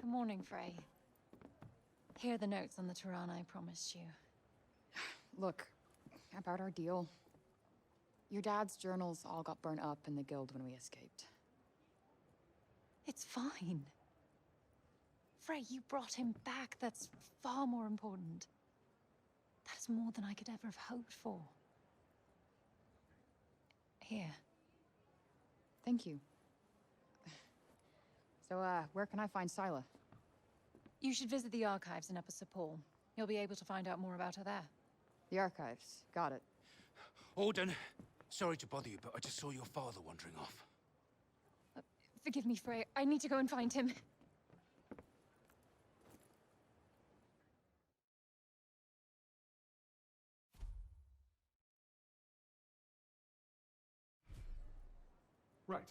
morning, Frey. Here are the notes on the Tirana I promised you. Look, about our deal. Your dad's journals all got burnt up in the guild when we escaped. It's fine. Frey, you brought him back. That's far more important. That is more than I could ever have hoped for. Here. Thank you. So, where can I find Scylla? You should visit the archives in Upper Sepul. You'll be able to find out more about her there. The archives. Got it. Auden, sorry to bother you, but I just saw your father wandering off. Forgive me, Frey. I need to go and find him. Right.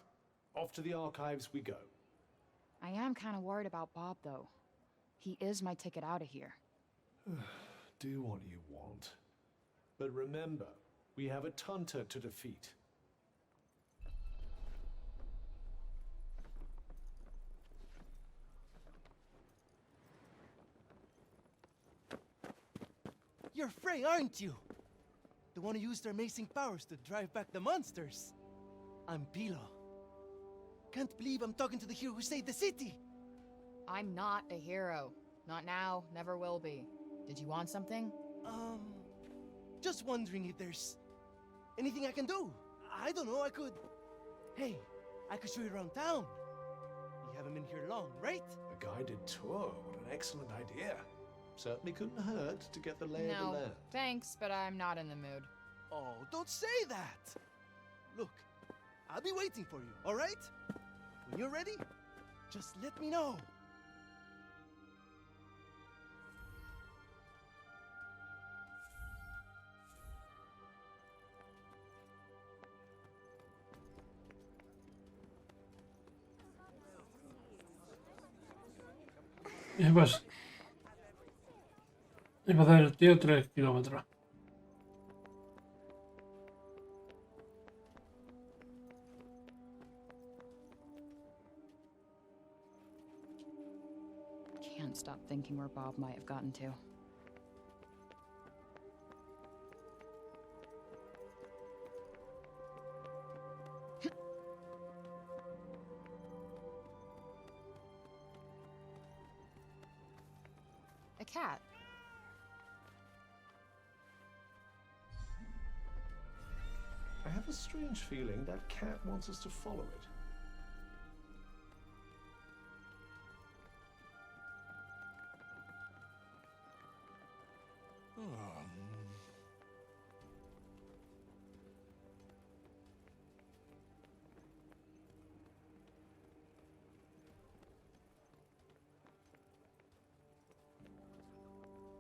Off to the archives we go. I am kind of worried about Bob, though. He is my ticket out of here. Do what you want. But remember, we have a Tunter to defeat. You're Frey, aren't you? The one who used their amazing powers to drive back the monsters. I'm Pilo. Can't believe I'm talking to the hero who saved the city. I'm not a hero. Not now, never will be. Did you want something? Just wondering if there's anything I can do. I don't know, I could... Hey, I could show you around town. You haven't been here long, right? A guided tour, what an excellent idea. Certainly couldn't hurt to get the lay of the No, land. thanks, but I'm not in the mood. Oh, don't say that! Look, I'll be waiting for you, alright? When you're ready, just let me know. Eipä taidettiin jo 3 kilometriä. Can't stop thinking where Bob might have gotten to. A cat. I have a strange feeling that cat wants us to follow it.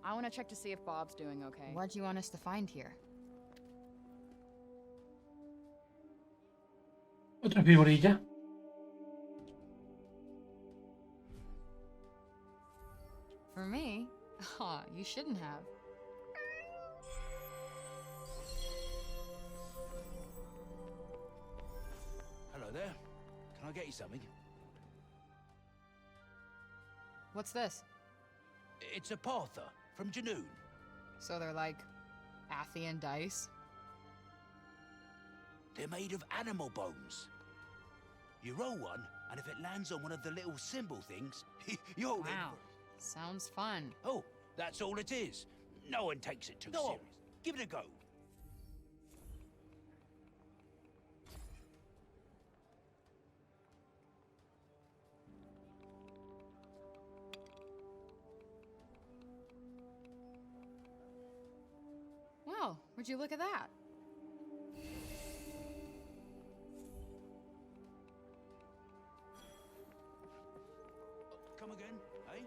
I want to check to see if Bob's doing okay. What'd you want us to find here? Otra figurilla. For me? Aw, you shouldn't have. Hello there. Can I get you something? What's this? It's a Parther from Janoon. So they're like Athian dice? They're made of animal bones. You roll one, and if it lands on one of the little symbol things, you're in Wow. for... Sounds fun. Oh, that's all it is. No one takes it too Go on. serious. Give it a go. Wow, would you look at that? Come again, eh?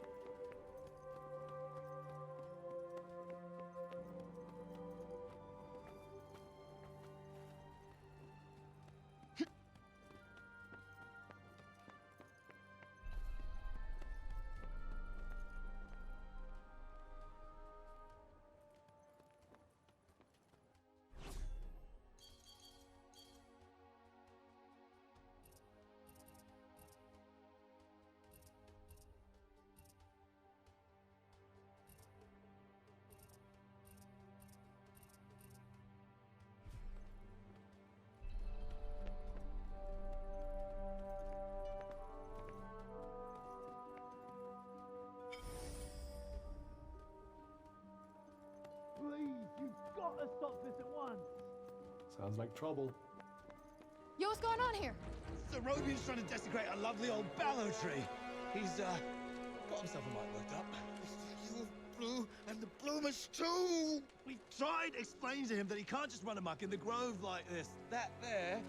Let's stop this at once. Sounds like trouble. Yo, what's going on here? The Robian's trying to desecrate a lovely old ballow tree. He's, got himself a mite worked up. You blue and the bloomers too! We tried explaining to him that he can't just run amok in the grove like this. That there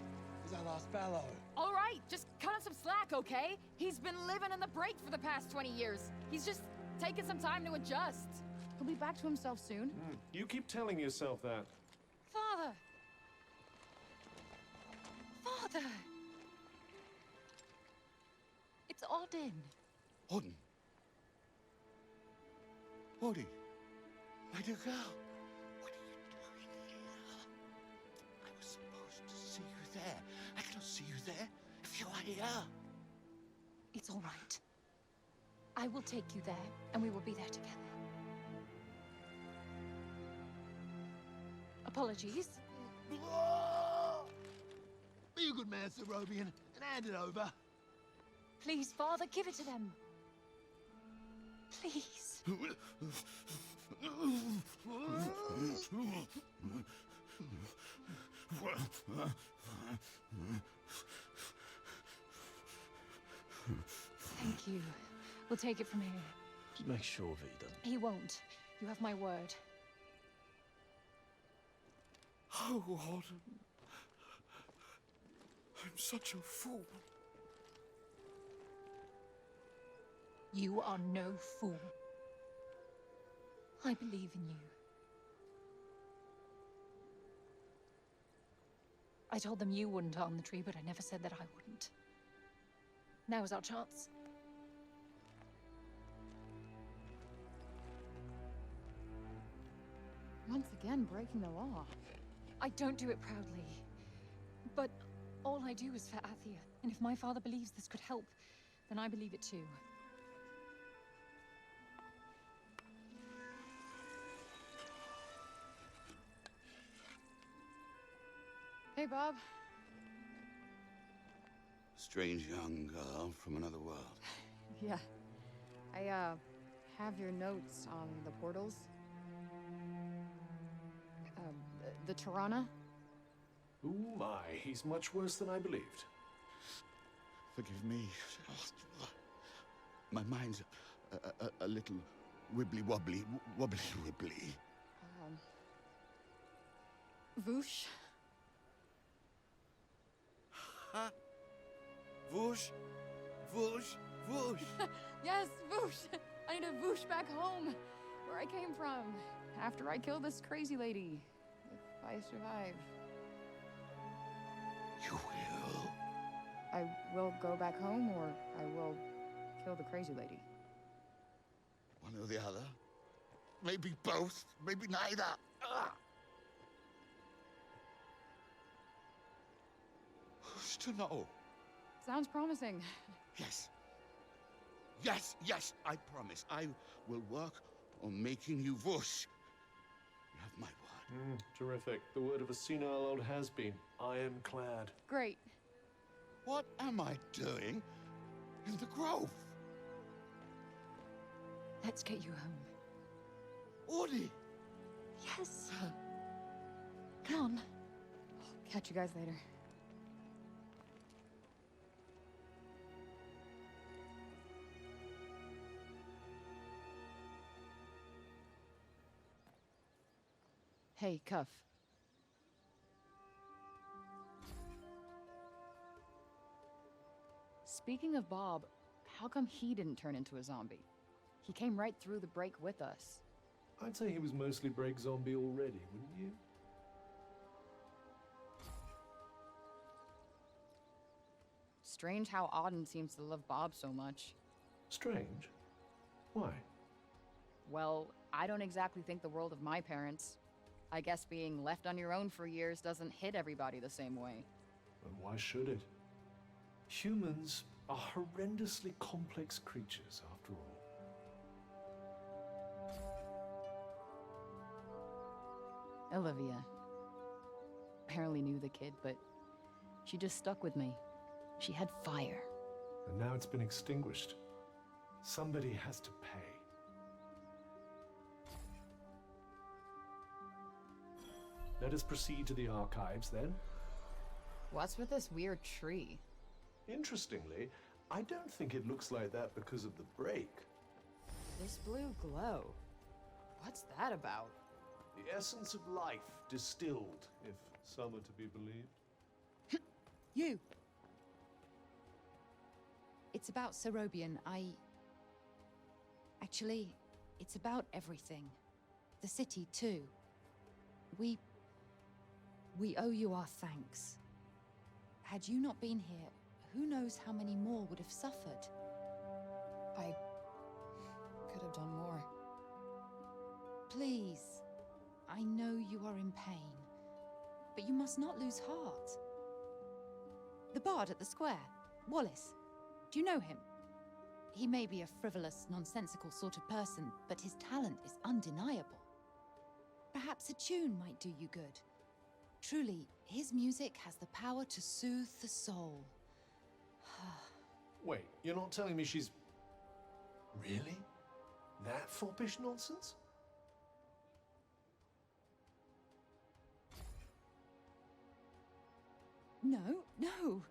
is our last ballow. All right, just cut him some slack, okay? He's been living in the break for the past 20 years. He's just taking some time to adjust. He'll be back to himself soon. You keep telling yourself that. Father! Father! It's Odin. Odin. Odin. My dear girl. What are you doing here? I was supposed to see you there. I cannot see you there if you are here. It's all right. I will take you there, and we will be there together. Apologies. Be a good man, Sir Robian, and hand it over. Please, Father, give it to them. Please. Thank you. We'll take it from here. Just make sure that he doesn't. He won't. You have my word. Oh, Odin. I'm such a fool. You are no fool. I believe in you. I told them you wouldn't harm the tree, but I never said that I wouldn't. Now is our chance. Once again, breaking the law. I don't do it proudly. But all I do is for Athia. And if my father believes this could help, then I believe it too. Hey, Bob. Strange young girl from another world. Yeah. I, have your notes on the portals. The Tirana? Ooh, my, he's much worse than I believed. Forgive me. My mind's a little wibbly-wobbly, wobbly-wibbly. Voosh? Huh? Whoosh, whoosh, whoosh. Yes, Voosh! I need to Voosh back home, where I came from, after I kill this crazy lady. If I survive. You will? I will go back home, or I will kill the crazy lady. One or the other. Maybe both, maybe neither. Ugh. Who's to know? Sounds promising. Yes. Yes, yes, I promise. I will work on making you whoosh. You have my word. Terrific. The word of a senile old has-been. Ironclad. Great. What am I doing in the grove? Let's get you home. Audie! Yes. Come on. Catch you guys later. Hey, Cuff. Speaking of Bob, how come he didn't turn into a zombie? He came right through the break with us. I'd say he was mostly break zombie already, wouldn't you? Strange how Auden seems to love Bob so much. Strange. Why? Well, I don't exactly think the world of my parents. I guess being left on your own for years doesn't hit everybody the same way. And why should it? Humans are horrendously complex creatures, after all. Olivia. Barely knew the kid, but she just stuck with me. She had fire. And now it's been extinguished. Somebody has to pay. Let us proceed to the archives then. What's with this weird tree? Interestingly, I don't think it looks like that because of the break. This blue glow. What's that about? The essence of life distilled, if some are to be believed. You! It's about Cerobian. Actually, it's about everything. The city, too. We owe you our thanks. Had you not been here, who knows how many more would have suffered? I could have done more. Please. I know you are in pain, but you must not lose heart. The bard at the square, Wallace. Do you know him? He may be a frivolous, nonsensical sort of person, but his talent is undeniable. Perhaps a tune might do you good. Truly, his music has the power to soothe the soul. Wait, you're not telling me she's... Really? That foppish nonsense? No.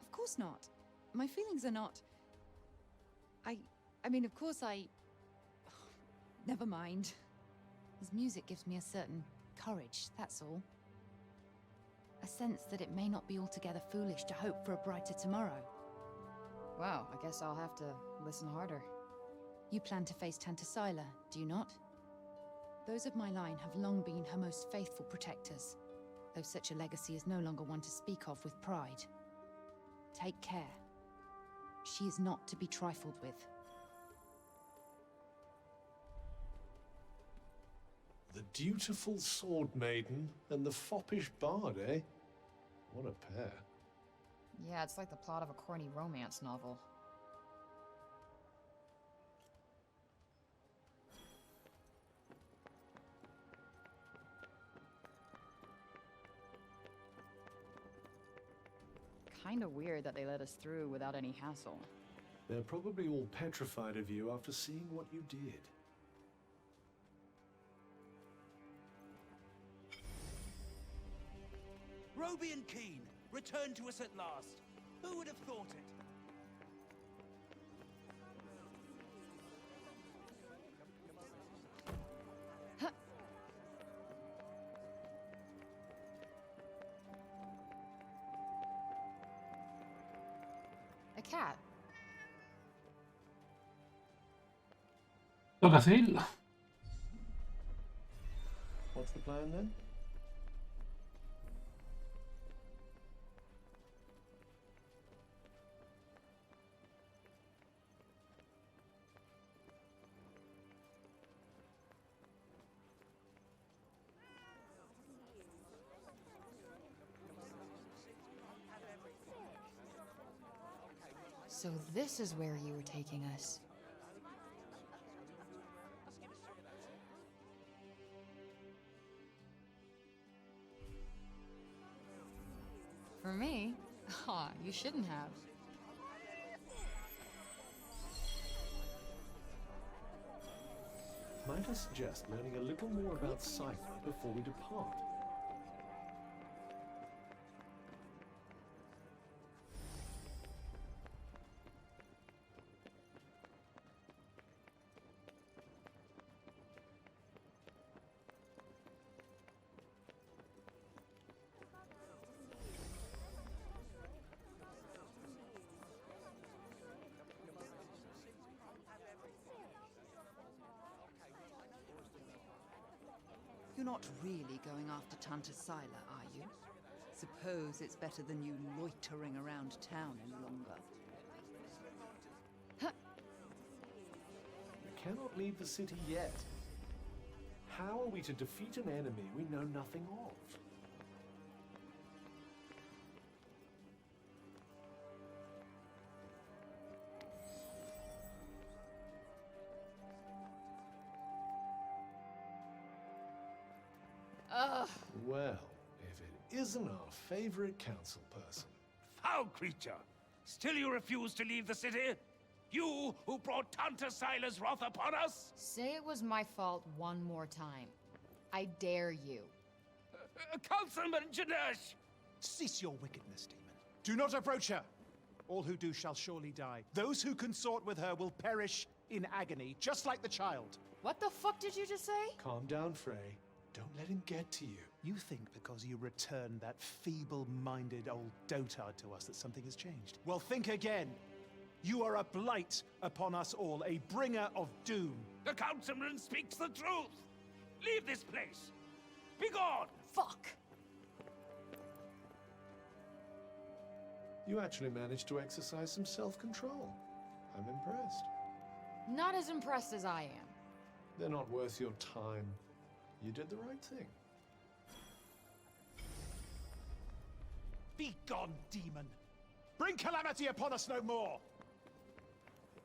Of course not. My feelings are not... I mean, of course Never mind. His music gives me a certain courage, that's all. A sense that it may not be altogether foolish to hope for a brighter tomorrow. Wow, I guess I'll have to listen harder. You plan to face Tanta Sila, do you not? Those of my line have long been her most faithful protectors, though such a legacy is no longer one to speak of with pride. Take care. She is not to be trifled with. The dutiful sword maiden and the foppish bard, eh? What a pair. Yeah, it's like the plot of a corny romance novel. Kinda weird that they let us through without any hassle. They're probably all petrified of you after seeing what you did. Roby and Keen, returned to us at last. Who would have thought it? A cat. Toca seguirlo. What's the plan then? So this is where you were taking us. For me? Aw, you shouldn't have. Might I suggest learning a little more about Sila before we depart? You're not really going after Tanta Sila, are you? Suppose it's better than you loitering around town any longer. We cannot leave the city yet. How are we to defeat an enemy we know nothing of? Ugh. Well, if it isn't our favorite council person. Foul creature! Still you refuse to leave the city? You who brought Tanta Sila's wrath upon us? Say it was my fault one more time. I dare you. Councilman Janesh! Cease your wickedness, demon. Do not approach her. All who do shall surely die. Those who consort with her will perish in agony, just like the child. What the fuck did you just say? Calm down, Frey. Don't let him get to you. You think because you returned that feeble-minded old dotard to us that something has changed? Well, think again. You are a blight upon us all, a bringer of doom. The councilman speaks the truth! Leave this place! Be gone! Fuck! You actually managed to exercise some self-control. I'm impressed. Not as impressed as I am. They're not worth your time. You did the right thing. Be gone, demon. Bring calamity upon us no more.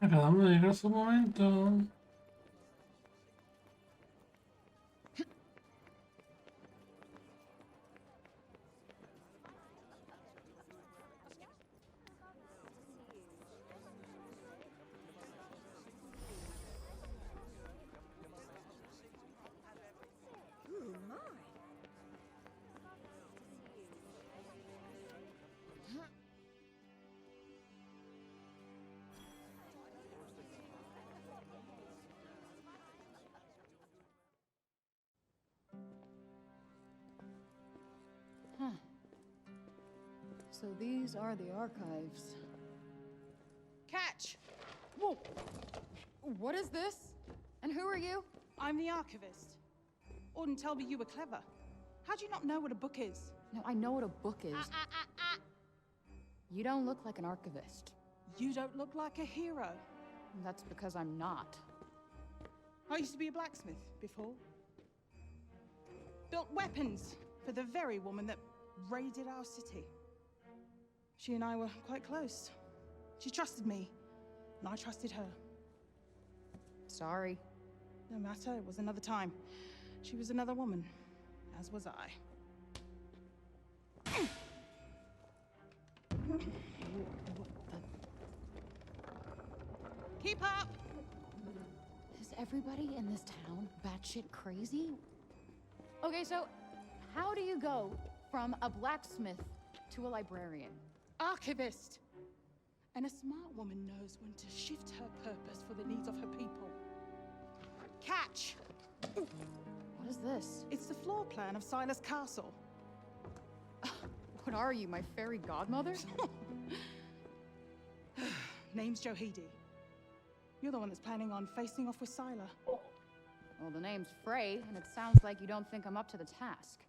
Acabamos de llegar a su momento. So these are the archives. Catch! Whoa! What is this? And who are you? I'm the archivist. Auden told me you were clever. How do you not know what a book is? No, I know what a book is. You don't look like an archivist. You don't look like a hero. That's because I'm not. I used to be a blacksmith before. Built weapons for the very woman that raided our city. She and I were quite close. She trusted me, and I trusted her. Sorry. No matter, it was another time. She was another woman, as was I. Keep up! Is everybody in this town batshit crazy? Okay, so how do you go from a blacksmith to a librarian? Archivist! And a smart woman knows when to shift her purpose for the needs of her people. Catch! What is this? It's the floor plan of Silas Castle. What are you, my fairy godmother? Name's Johidi. You're the one that's planning on facing off with Sila. Well, the name's Frey, and it sounds like you don't think I'm up to the task.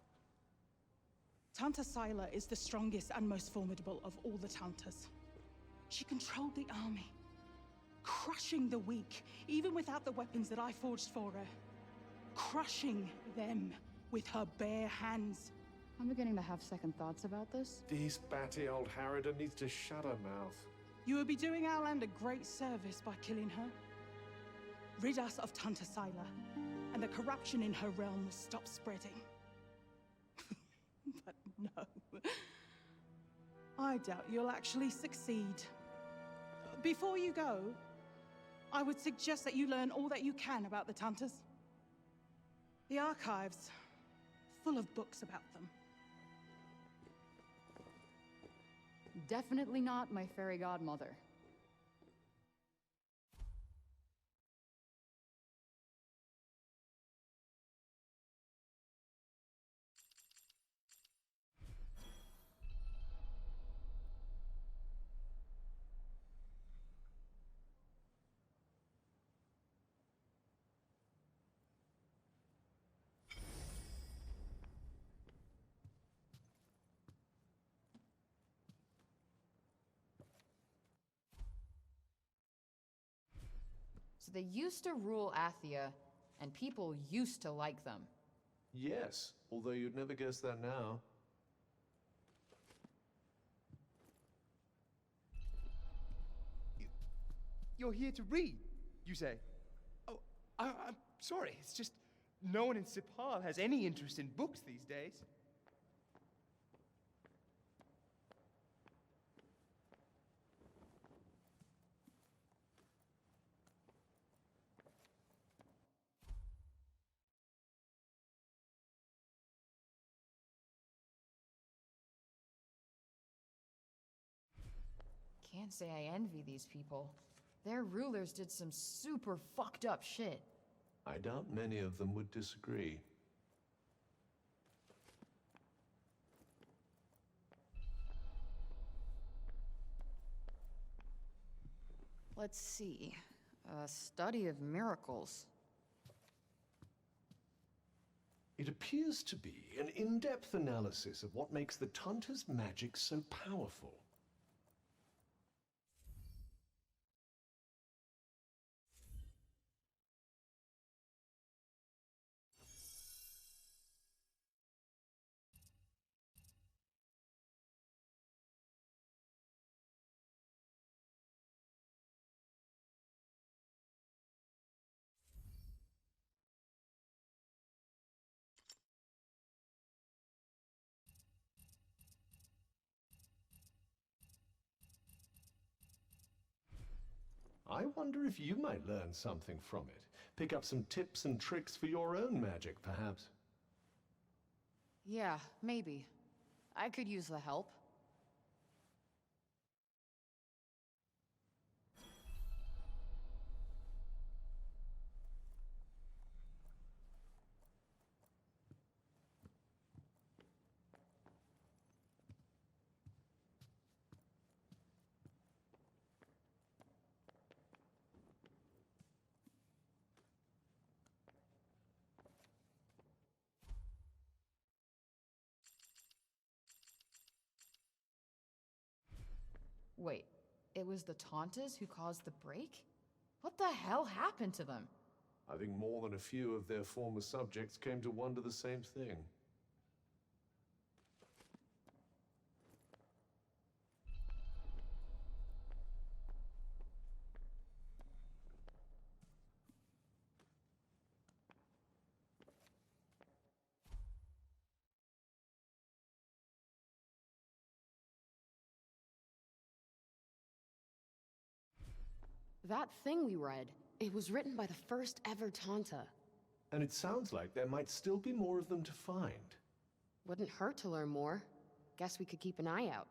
Tanta Sila is the strongest and most formidable of all the Tantas. She controlled the army, crushing the weak, even without the weapons that I forged for her. Crushing them with her bare hands. I'm beginning to have second thoughts about this. This batty old harridan needs to shut her mouth. You would be doing our land a great service by killing her. Rid us of Tanta Sila, and the corruption in her realm will stop spreading. But no. I doubt you'll actually succeed. Before you go, I would suggest that you learn all that you can about the Tantas. The archives, full of books about them. Definitely not my fairy godmother. So they used to rule Athia, and people used to like them. Yes, although you'd never guess that now. You're here to read, you say? Oh, I'm sorry. It's just no one in Sipal has any interest in books these days. Can't say I envy these people. Their rulers did some super fucked up shit. I doubt many of them would disagree. Let's see. A study of miracles. It appears to be an in-depth analysis of what makes the Tanta's magic so powerful. I wonder if you might learn something from it. Pick up some tips and tricks for your own magic, perhaps. Yeah, maybe. I could use the help. Wait, it was the Tantas who caused the break? What the hell happened to them? I think more than a few of their former subjects came to wonder the same thing. That thing we read, it was written by the first ever Tanta. And it sounds like there might still be more of them to find. Wouldn't hurt to learn more. Guess we could keep an eye out.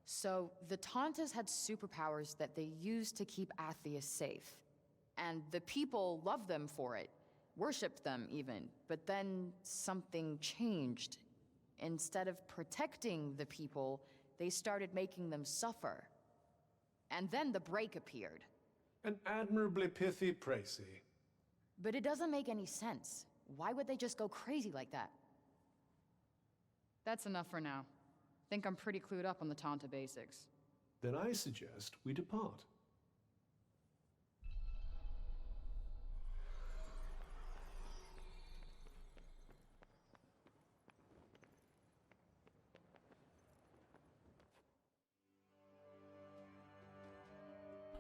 So, the Tantas had superpowers that they used to keep Athia safe. And the people loved them for it. Worshipped them, even. But then, something changed. Instead of protecting the people, they started making them suffer. And then the break appeared. An admirably pithy précis. But it doesn't make any sense. Why would they just go crazy like that? That's enough for now. Think I'm pretty clued up on the Tanta basics. Then I suggest we depart.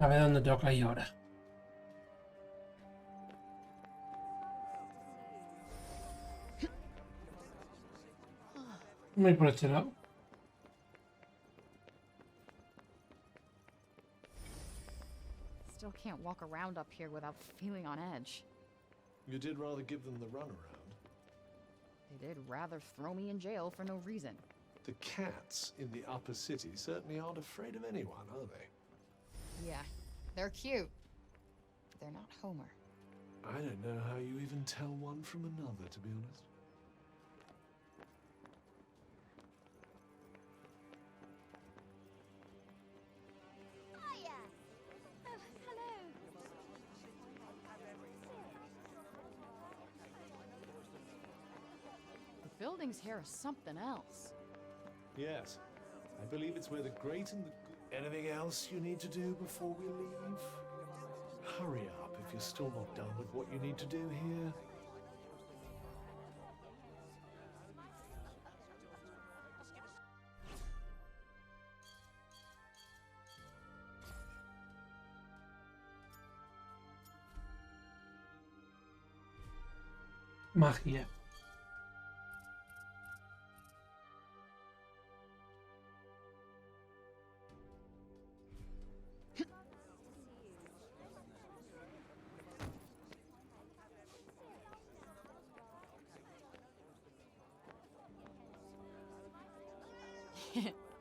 A ver dónde toca y ahora. Voy por este lado. Still can't walk around up here without feeling on edge. You did rather give them the runaround. They did rather throw me in jail for no reason. The cats in the upper city certainly aren't afraid of anyone, are they? Yeah, they're cute. But they're not Homer. I don't know how you even tell one from another, to be honest. The buildings here are something else. Yes. I believe it's where the great and the good... Anything else you need to do before we leave? Hurry up if you're still not done with what you need to do here. Magia.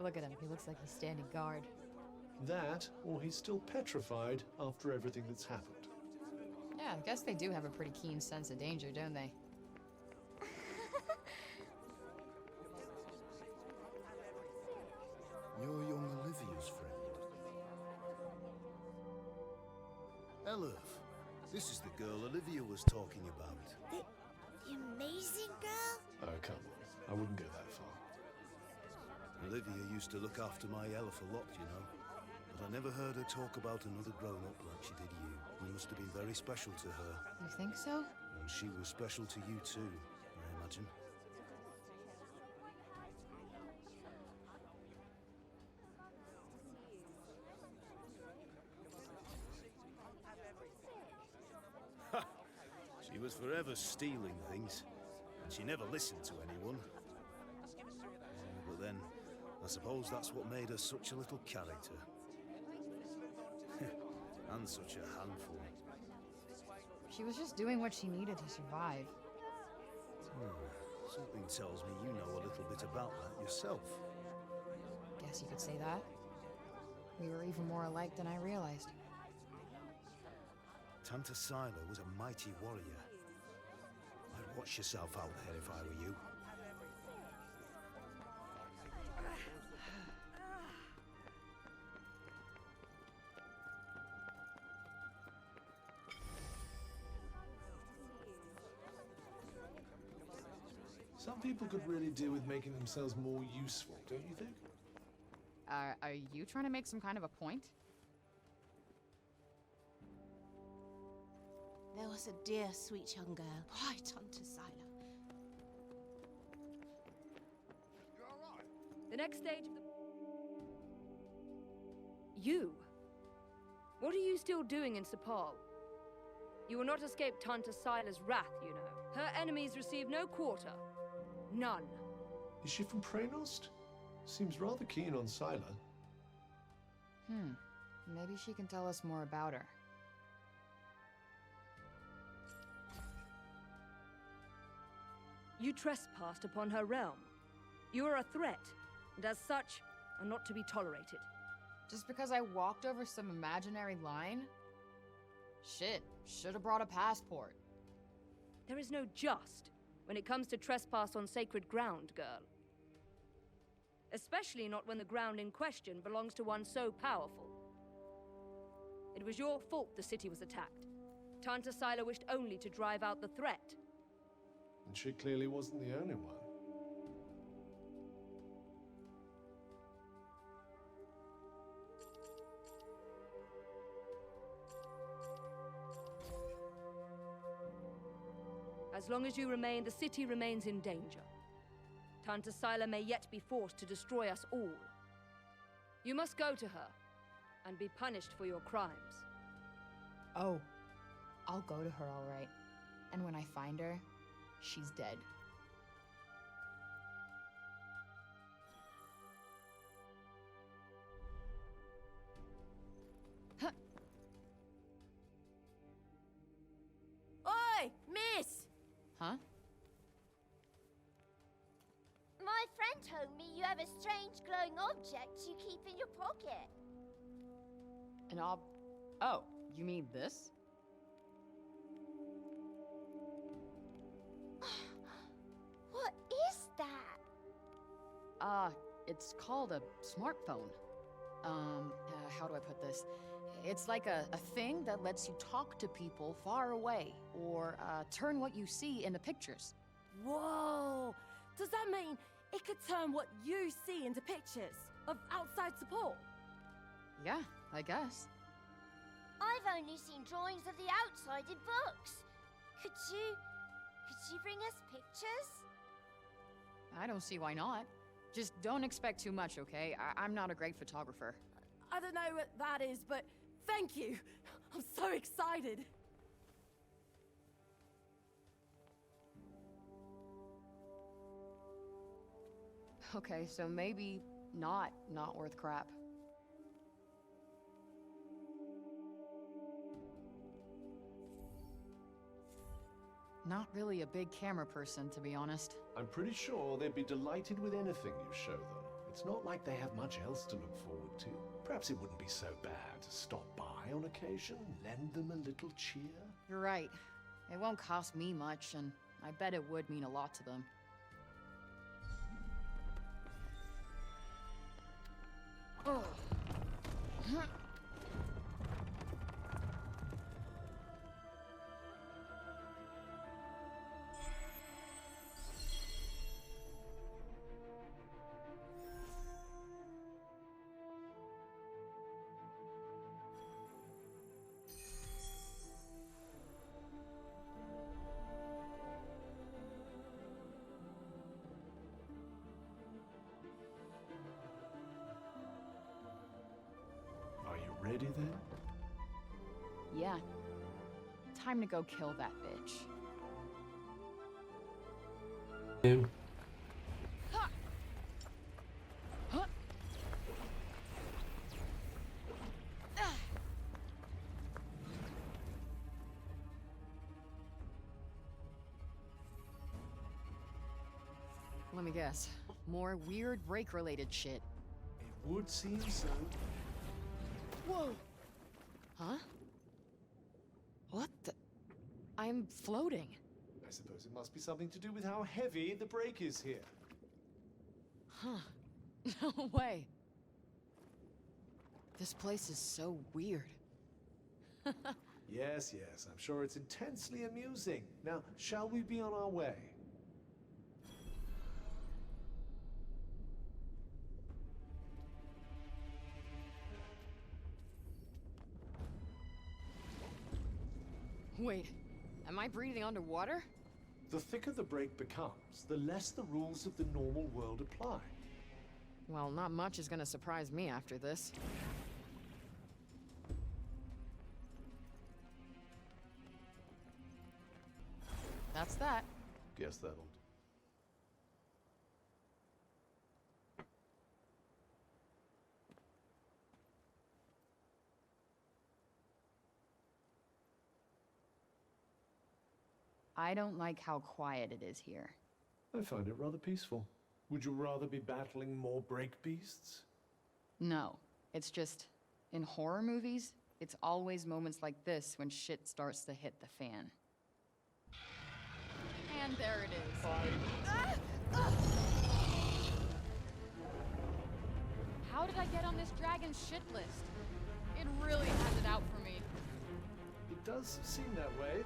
Look at him. He looks like he's standing guard. That, or he's still petrified after everything that's happened. Yeah, I guess they do have a pretty keen sense of danger, don't they? You're young Olivia's friend. Elif, this is the girl Olivia was talking about. The amazing girl? Oh, come on. I wouldn't go that far. Olivia used to look after my Elif a lot, you know. But I never heard her talk about another grown-up like she did you. You must have been very special to her. You think so? And she was special to you too, I imagine. She was forever stealing things, and she never listened to anyone. But then, I suppose that's what made her such a little character. And such a handful. She was just doing what she needed to survive. Something tells me you know a little bit about that yourself. Guess you could say that. We were even more alike than I realized. Tanta Sila was a mighty warrior. I'd watch yourself out there if I were you. Some people could really do with making themselves more useful, don't you think? Are you trying to make some kind of a point? There was a dear, sweet young girl. Why, Tanta Sila? The next stage of the... You? What are you still doing in Sepal? You will not escape Tanta Sila's wrath, you know. Her enemies receive no quarter. None. Is she from Praenost? Seems rather keen on Sila. Maybe she can tell us more about her. You trespassed upon her realm. You are a threat, and as such, are not to be tolerated. Just because I walked over some imaginary line? Shit, should have brought a passport. There is no just when it comes to trespass on sacred ground, girl. Especially not when the ground in question belongs to one so powerful. It was your fault the city was attacked. Tanta Sila wished only to drive out the threat. And she clearly wasn't the only one. As long as you remain, the city remains in danger. Tanta Sila may yet be forced to destroy us all. You must go to her, and be punished for your crimes. Oh, I'll go to her, all right. And when I find her, she's dead. Oi, miss! Huh? My friend told me you have a strange glowing object you keep in your pocket. And Oh, you mean this? What is that? It's called a smartphone. How do I put this? It's like a thing that lets you talk to people far away, or turn what you see into pictures. Whoa! Does that mean it could turn what you see into pictures of outside support? Yeah, I guess. I've only seen drawings of the outside in books. Could you bring us pictures? I don't see why not. Just don't expect too much, okay? I'm not a great photographer. I don't know what that is, but thank you. I'm so excited. Okay, so maybe not worth crap. Not really a big camera person, to be honest. I'm pretty sure they'd be delighted with anything you show them. It's not like they have much else to look forward to. Perhaps it wouldn't be so bad to stop by on occasion, lend them a little cheer. You're right. It won't cost me much, and I bet it would mean a lot to them. Oh. Are you ready then? Yeah. Time to go kill that bitch. Bien. Let me guess. More weird break-related shit. It would seem so. Whoa! Huh? What the? I'm floating. I suppose it must be something to do with how heavy the break is here. Huh. No way. This place is so weird. Yes, yes, I'm sure it's intensely amusing. Now, shall we be on our way? Wait, am I breathing underwater? The thicker the break becomes, the less the rules of the normal world apply. Well, not much is gonna surprise me after this. That's that. Guess that'll do. I don't like how quiet it is here. I find it rather peaceful. Would you rather be battling more break beasts? No, it's just, in horror movies, it's always moments like this when shit starts to hit the fan. And there it is. How did I get on this dragon's shit list? It really has it out for me. It does seem that way,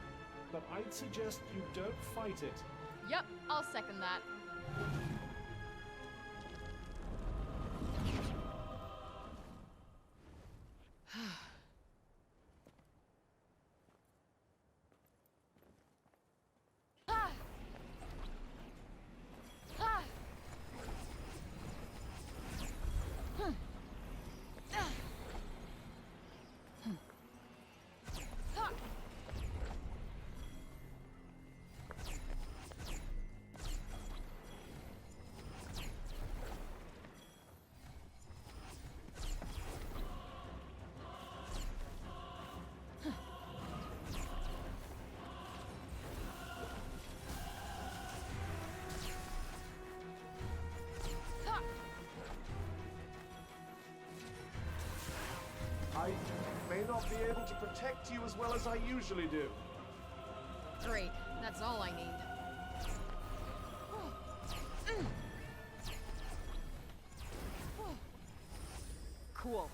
but I'd suggest you don't fight it. Yep, I'll second that. I may not be able to protect you as well as I usually do. Great, that's all I need. Cool.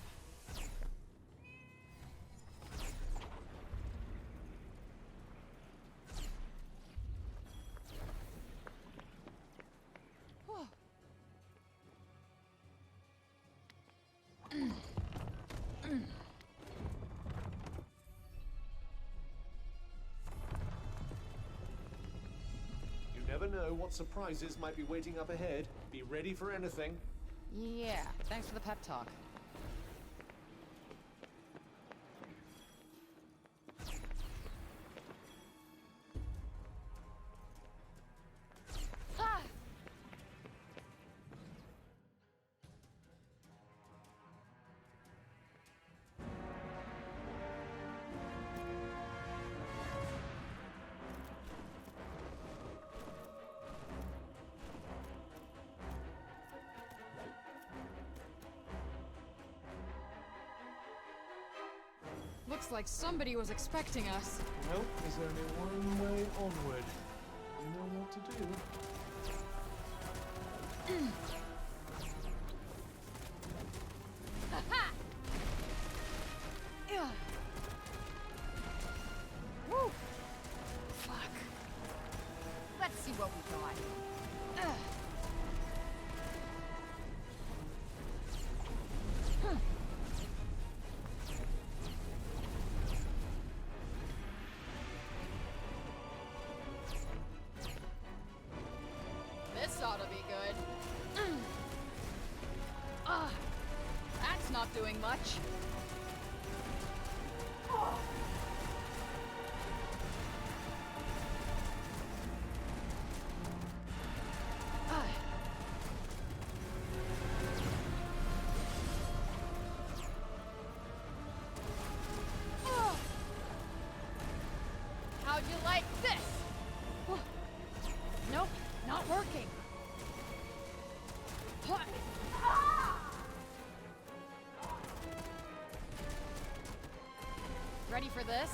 You never know what surprises might be waiting up ahead. Be ready for anything. Yeah, thanks for the pep talk. Looks like somebody was expecting us. Well, there's only one way onward. You know what to do. Woo! Fuck. Let's see what we got. This ought to be good. That's not doing much. How'd you like this? Nope, not working. Ready for this?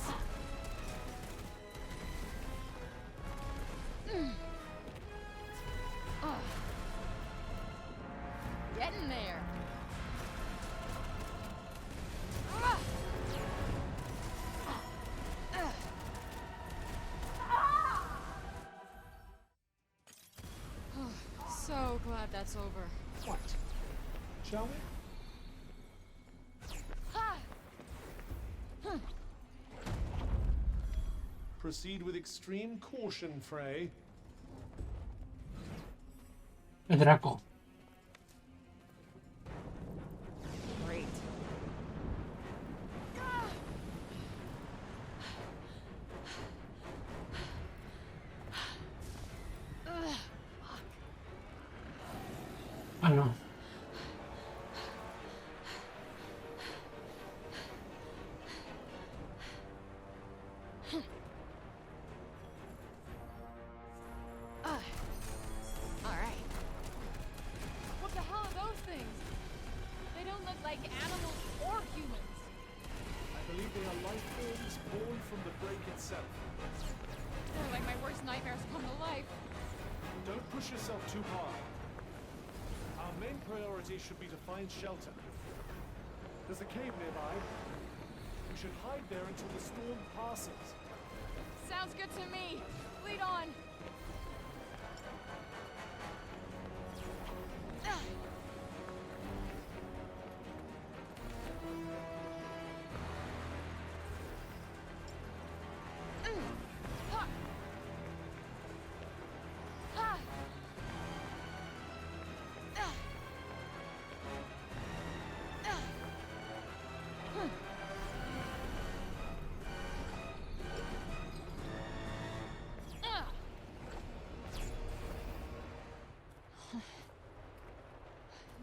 Get in there. So glad that's over. What? Shall we? Proceed with extreme caution, Frey. El Draco. Great. Ah, no. Alright. What the hell are those things? They don't look like animals or humans. I believe they are life forms born from the break itself. They're like my worst nightmares come to life. Don't push yourself too hard. Our main priority should be to find shelter. There's a cave nearby. We should hide there until the storm passes. Sounds good to me. Lead on.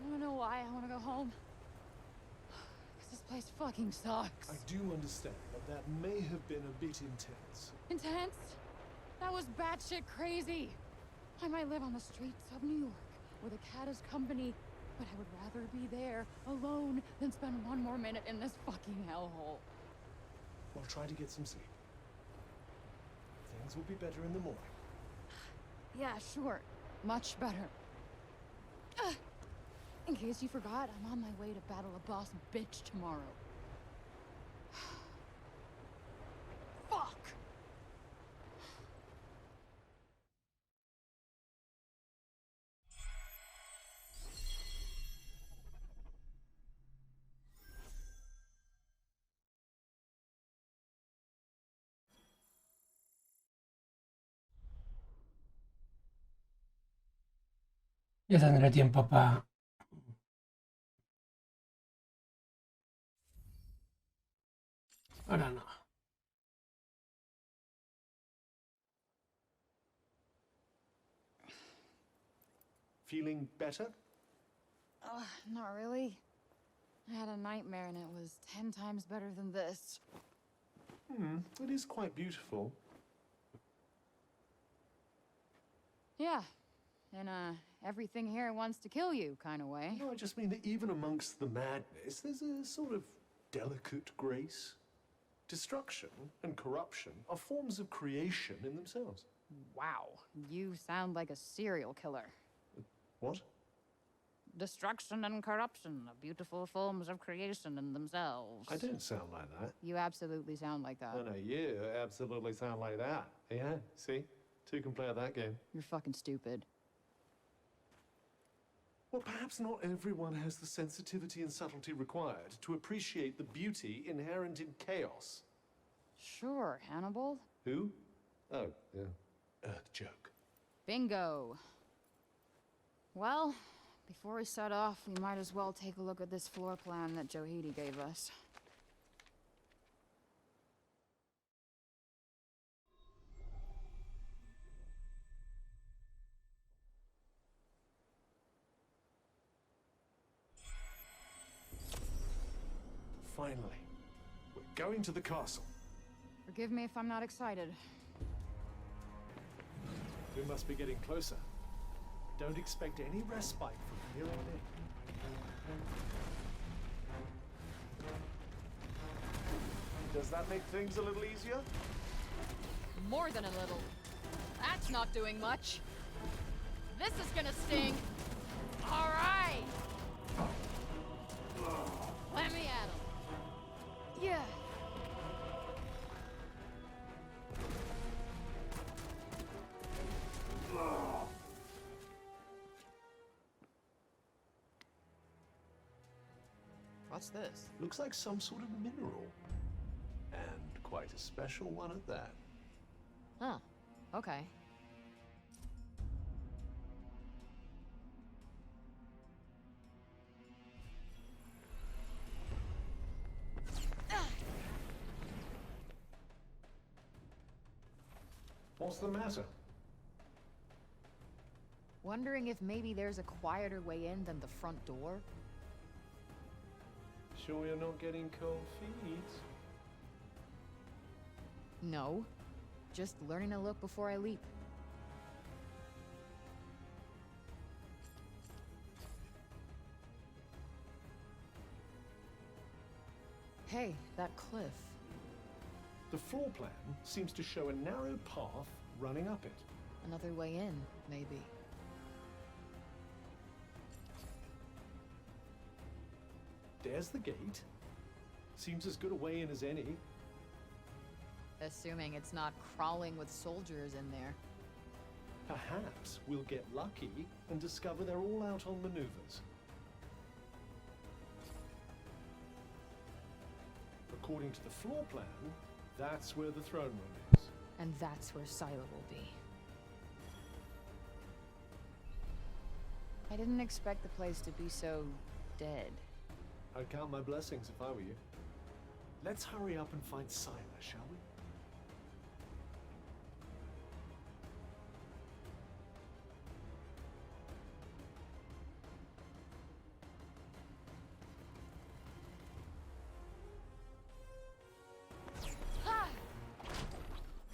I don't know why I want to go home. Because this place fucking sucks. I do understand, but that may have been a bit intense. Intense? That was batshit crazy. I might live on the streets of New York with a cat as company, but I would rather be there alone than spend one more minute in this fucking hellhole. Well, try to get some sleep. Things will be better in the morning. Yeah, sure. Much better. In case you forgot, I'm on my way to battle a boss bitch tomorrow. Fuck! Ya tendré tiempo para... Ahora no. Feeling better? Not really. I had a nightmare and it was 10 times better than this. It is quite beautiful. Yeah. In a everything here wants to kill you kind of way. No, I just mean that even amongst the madness, there's a sort of delicate grace. Destruction and corruption are forms of creation in themselves. Wow, you sound like a serial killer. What? Destruction and corruption are beautiful forms of creation in themselves. I don't sound like that. You absolutely sound like that. Oh, no, you absolutely sound like that. Yeah, see? Two can play at that game. You're fucking stupid. Well, perhaps not everyone has the sensitivity and subtlety required to appreciate the beauty inherent in chaos. Sure, Hannibal. Who? Oh, yeah. The joke. Bingo. Well, before we set off, we might as well take a look at this floor plan that Johidi gave us. Finally, we're going to the castle. Forgive me if I'm not excited. We must be getting closer. Don't expect any respite from here on in. Does that make things a little easier? More than a little. That's not doing much. This is gonna sting. All right. Let me at him. Yeah. What's this? Looks like some sort of mineral. And quite a special one at that. Huh. Okay. What's the matter? Wondering if maybe there's a quieter way in than the front door? Sure you're not getting cold feet? No. Just learning to look before I leap. Hey, that cliff. The floor plan seems to show a narrow path running up it. Another way in, maybe. There's the gate. Seems as good a way in as any. Assuming it's not crawling with soldiers in there. Perhaps we'll get lucky and discover they're all out on maneuvers. According to the floor plan, that's where the throne room is. And that's where Sila will be. I didn't expect the place to be so dead. I'd count my blessings if I were you. Let's hurry up and find Sila, shall we?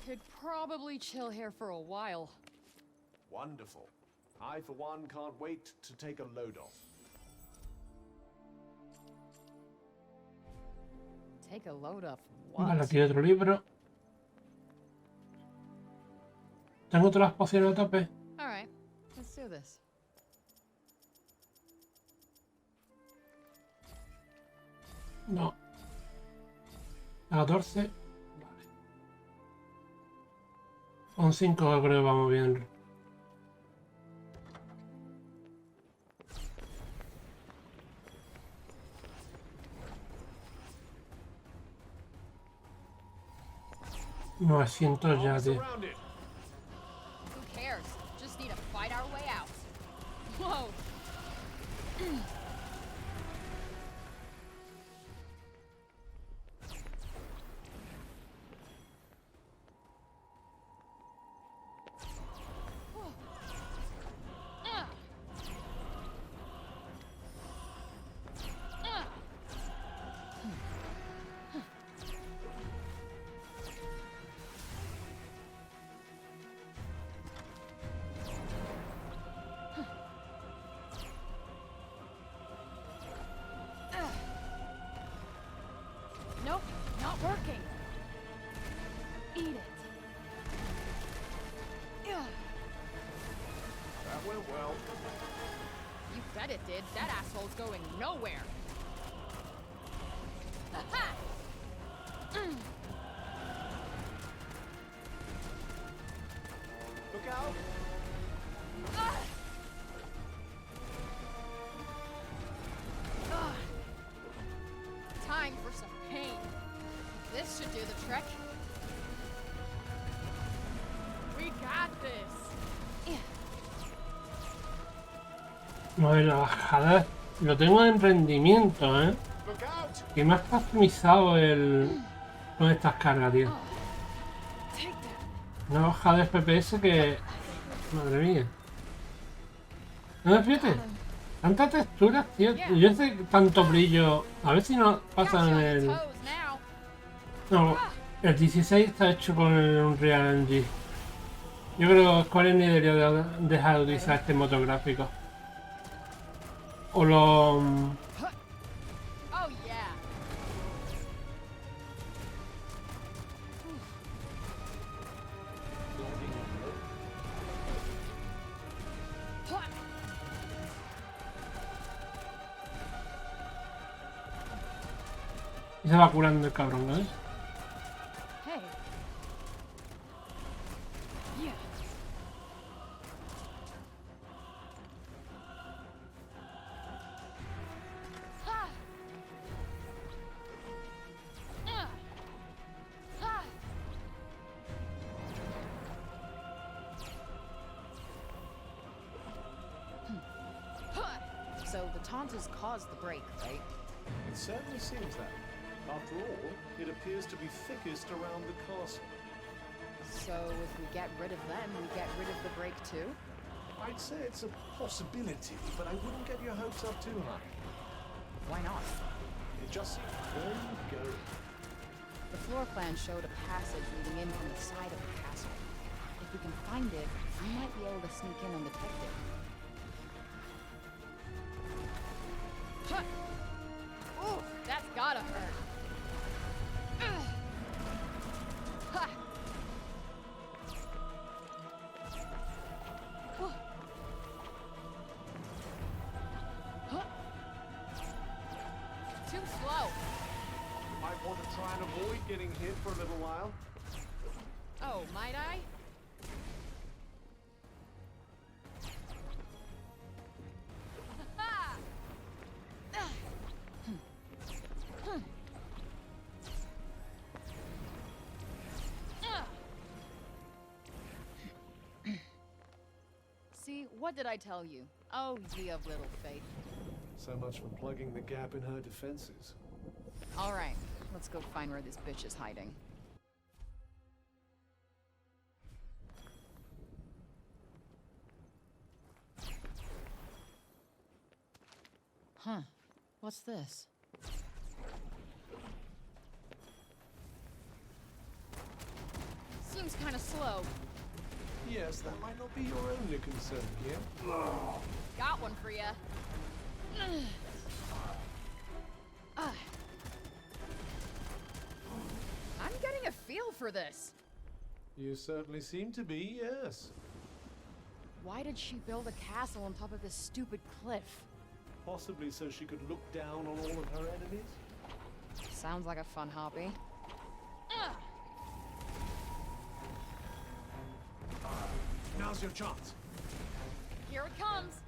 Could probably chill here for a while. Wonderful. I, for one, can't wait to take a load off. Take a load off what? Vale, aquí hay otro libro. Tengo todas las pociones a tope. Alright, let's do this. No. A 14. Vale. Con 5 creo que vamos bien. $900 ya, tío. Who cares? Just need to fight our way out. Whoa. kid. That asshole's going nowhere. Look out! Time for some pain. This should do the trick. We got this. Bueno, la bajada lo tengo en rendimiento, ¿eh? Que me ha customizado con estas cargas, tío. Una bajada de FPS que... Madre mía. No, fíjate. Tantas texturas, tío. Yo sé tanto brillo. A ver si no pasa en el... No, el 16 está hecho con el Unreal Engine. Yo creo que Square Enix debería dejar de utilizar este motor gráfico. O lo... Oh yeah. Y se va curando el cabrón, ¿ves? Hey. Yeah. So the Tauntas caused the break, right? It certainly seems that. After all, it appears to be thickest around the castle. So if we get rid of them, we get rid of the break too? I'd say it's a possibility, but I wouldn't get your hopes up too high. Why not? It just seems... There you go. The floor plan showed a passage leading in from the side of the castle. If we can find it, we might be able to sneak in undetected. Ooh, that's gotta hurt. Too slow. You might want to try and avoid getting hit for a little while. Oh, might I? See, what did I tell you? Oh, ye of little faith. So much for plugging the gap in her defenses. All right, let's go find where this bitch is hiding. Huh. What's this? Seems kind of slow. Yes, that might not be your only concern here. Got one for ya. I'm getting a feel for this. You certainly seem to be, yes. Why did she build a castle on top of this stupid cliff? Possibly so she could look down on all of her enemies? Sounds like a fun hobby. Now's your chance. Here it comes.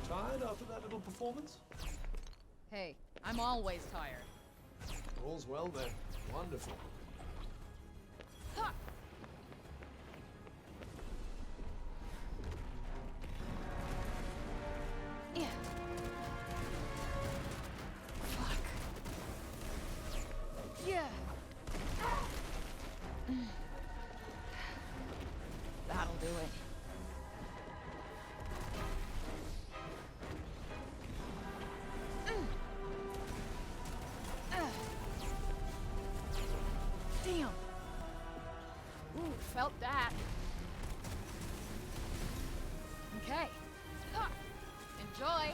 Tired after that little performance? Hey, I'm always tired. All's well then. Wonderful. Yeah. Fuck. Yeah. That'll do it. Damn. Ooh, felt that. Okay. Enjoy.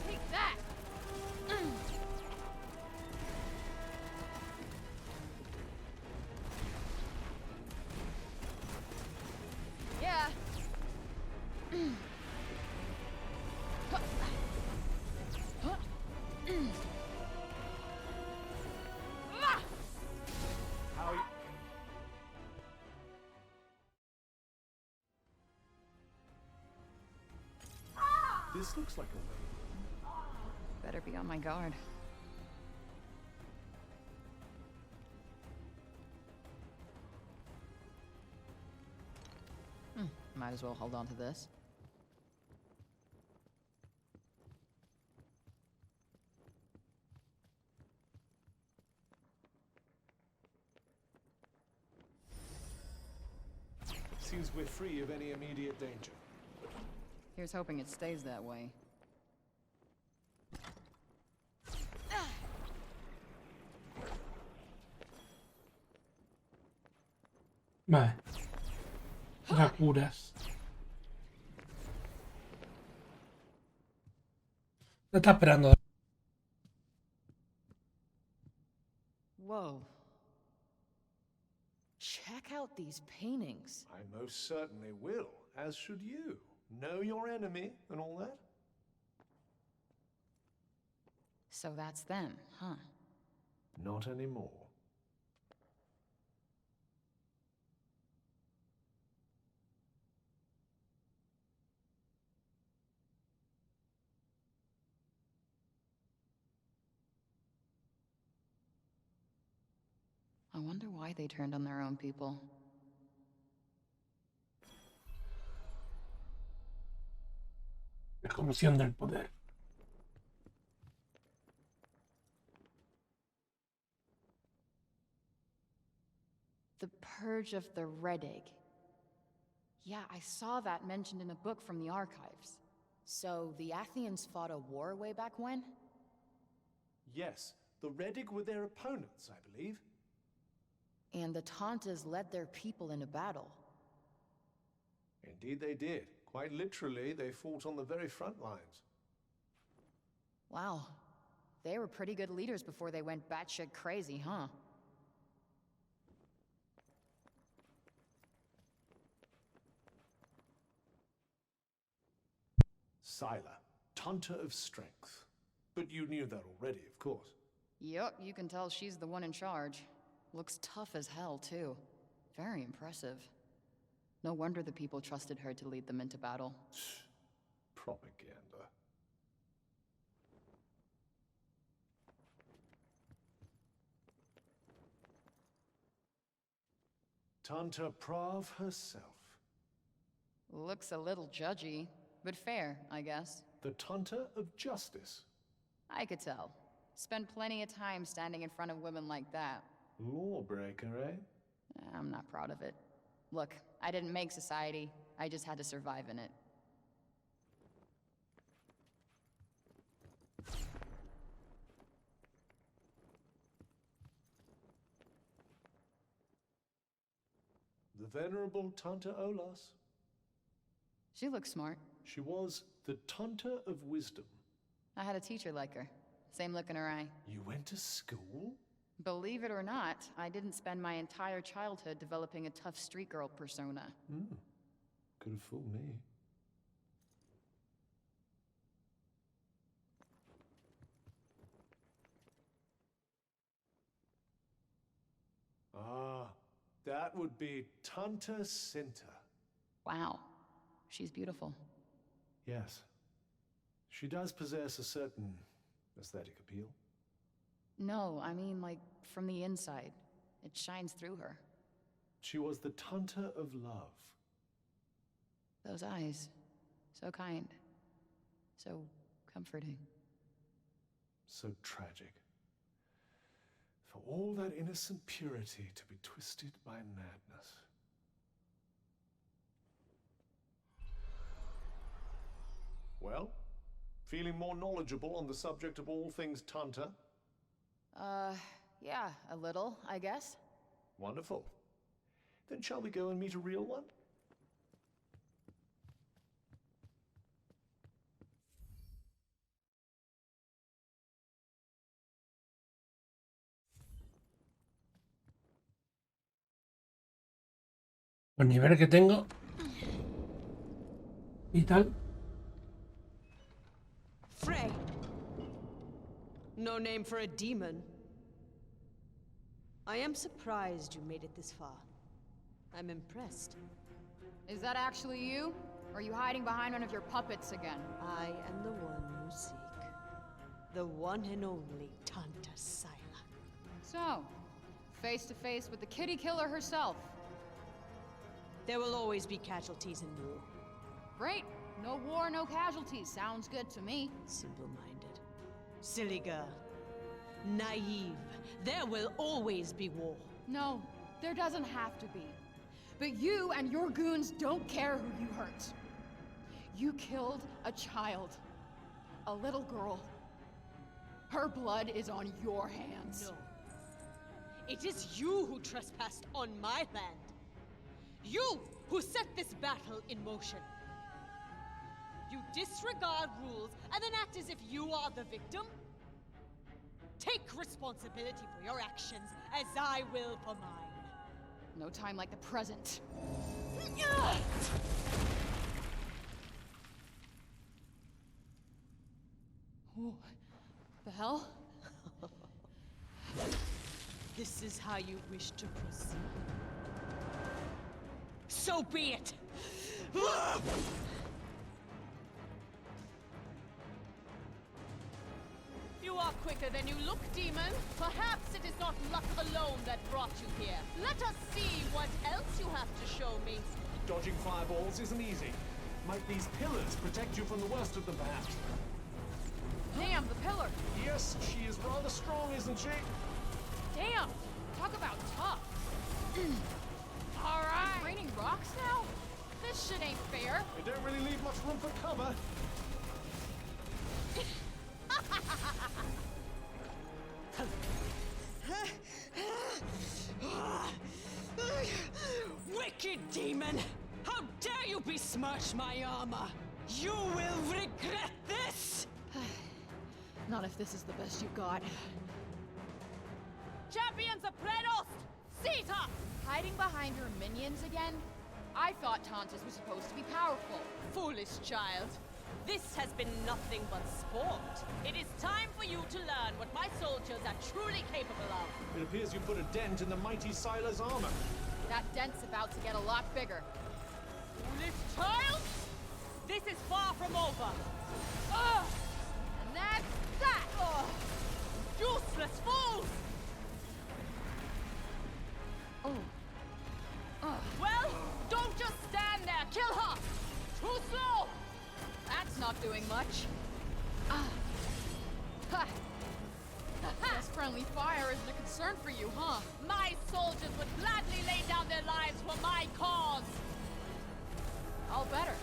Take that. This looks like a way. Better be on my guard. Might as well hold on to this. Seems we're free of any immediate danger. Here's hoping it stays that way. Vale. Las curas. ¿Qué está esperando? Whoa. Check out these paintings. I most certainly will, as should you. Know your enemy and all that? So that's them, huh? Not anymore. I wonder why they turned on their own people. La comisión del poder. The Purge of the Red Egg. Yeah, I saw that mentioned in a book from the archives. So, the Athenians fought a war way back when? Yes, the Redig were their opponents, I believe. And the Tantas led their people into battle. Indeed they did. Quite literally, they fought on the very front lines. Wow. They were pretty good leaders before they went batshit crazy, huh? Scylla, Tanta of Strength. But you knew that already, of course. Yup, you can tell she's the one in charge. Looks tough as hell, too. Very impressive. No wonder the people trusted her to lead them into battle. Propaganda. Tanta Prav herself. Looks a little judgy, but fair, I guess. The Tanta of Justice. I could tell. Spent plenty of time standing in front of women like that. Lawbreaker, eh? I'm not proud of it. Look, I didn't make society. I just had to survive in it. The venerable Tanta Olas. She looks smart. She was the Tanta of Wisdom. I had a teacher like her. Same look in her eye. You went to school? Believe it or not, I didn't spend my entire childhood developing a tough street girl persona. Could have fooled me. Ah, that would be Tanta Cinta. Wow. She's beautiful. Yes. She does possess a certain aesthetic appeal. No, I mean, like, from the inside. It shines through her. She was the Tanta of Love. Those eyes. So kind. So comforting. So tragic. For all that innocent purity to be twisted by madness. Well, feeling more knowledgeable on the subject of all things Tanta? Yeah, a little, I guess. Wonderful. Then shall we go and meet a real one? Por nivel que tengo. Y tal. Frey! No name for a demon. I am surprised you made it this far. I'm impressed. Is that actually you? Or are you hiding behind one of your puppets again? I am the one you seek. The one and only Tanta Sila. So, face to face with the kitty killer herself. There will always be casualties in war. Great. No war, no casualties. Sounds good to me. Simple-minded. Silly girl. Naive. There will always be war. No, there doesn't have to be. But you and your goons don't care who you hurt. You killed a child. A little girl. Her blood is on your hands. No. It is you who trespassed on my land. You who set this battle in motion. You disregard rules and then act as if you are the victim? Take responsibility for your actions as I will for mine. No time like the present. What the hell? This is how you wish to proceed. So be it! You are quicker than you look, demon. Perhaps it is not luck alone that brought you here. Let us see what else you have to show me. Dodging fireballs isn't easy. Might these pillars protect you from the worst of them, perhaps? Damn, the pillar! Yes, she is rather strong, isn't she? Damn! Talk about tough! Alright! Raining rocks now? This shit ain't fair! They don't really leave much room for cover. Wicked demon! How dare you besmirch my armor! You will regret this! Not if this is the best you got. Champions of Predos! Sita! Hiding behind your minions again? I thought Tantas was supposed to be powerful. Foolish child. This has been nothing but sport. It is time for you to learn what my soldiers are truly capable of. It appears you put a dent in the mighty Sila's armor. That dent's about to get a lot bigger. Foolish child! This is far from over. Ugh! And that's that! Ugh! Useless fools! Well, don't just stand there. Kill her! Too slow! That's not doing much. Guess friendly fire isn't a concern for you, huh? My soldiers would gladly lay down their lives for my cause! All better.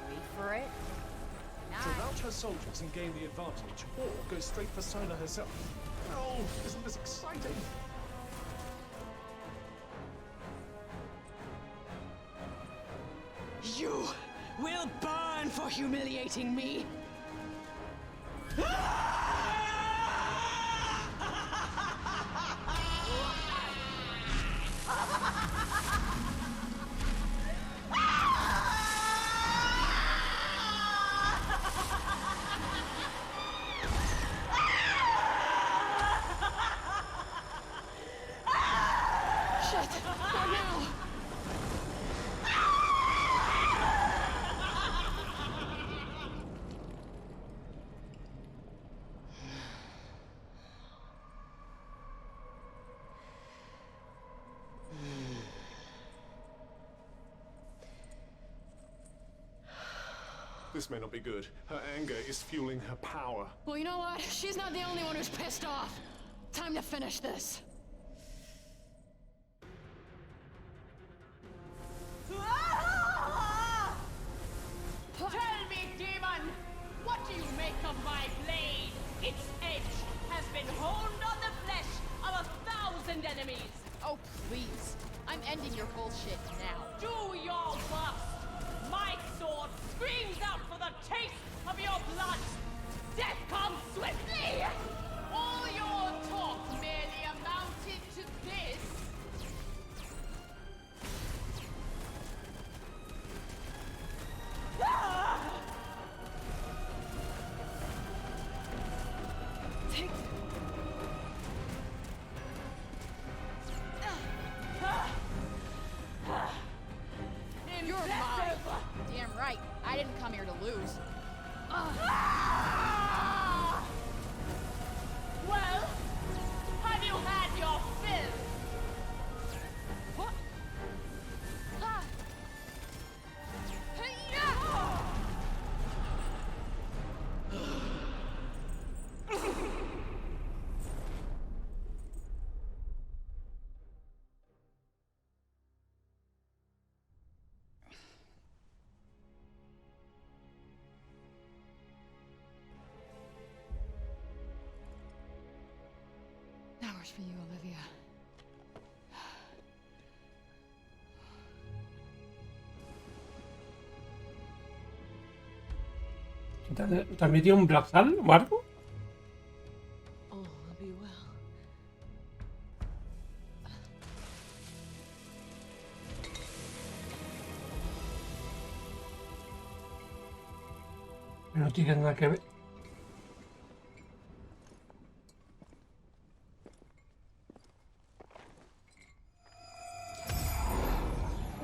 Wait for it. Surround her soldiers and gain the advantage, or go straight for Sila herself. Oh, isn't this exciting? You will burn for humiliating me! This may not be good. Her anger is fueling her power. Well, you know what? She's not the only one who's pissed off. Time to finish this. Tell me, demon! What do you make of my blade? Its edge has been honed on the flesh of 1,000 enemies! Oh, please. I'm ending your bullshit now. Do your worst! My sword screams out for the taste of your blood! Death comes swiftly! All your talk merely amounted to this! You're mine. Damn right. right. I didn't come here to lose. Well, have you had your fill? What? Ah. Hey-ya! That was for you, Olivia. ¿Te has metido un brazal o algo? All will be well. No tiene nada que ver.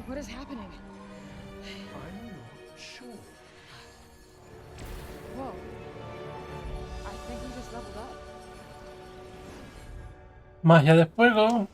What is happening? I'm not sure. Whoa. I think he just leveled up. Magia de fuego.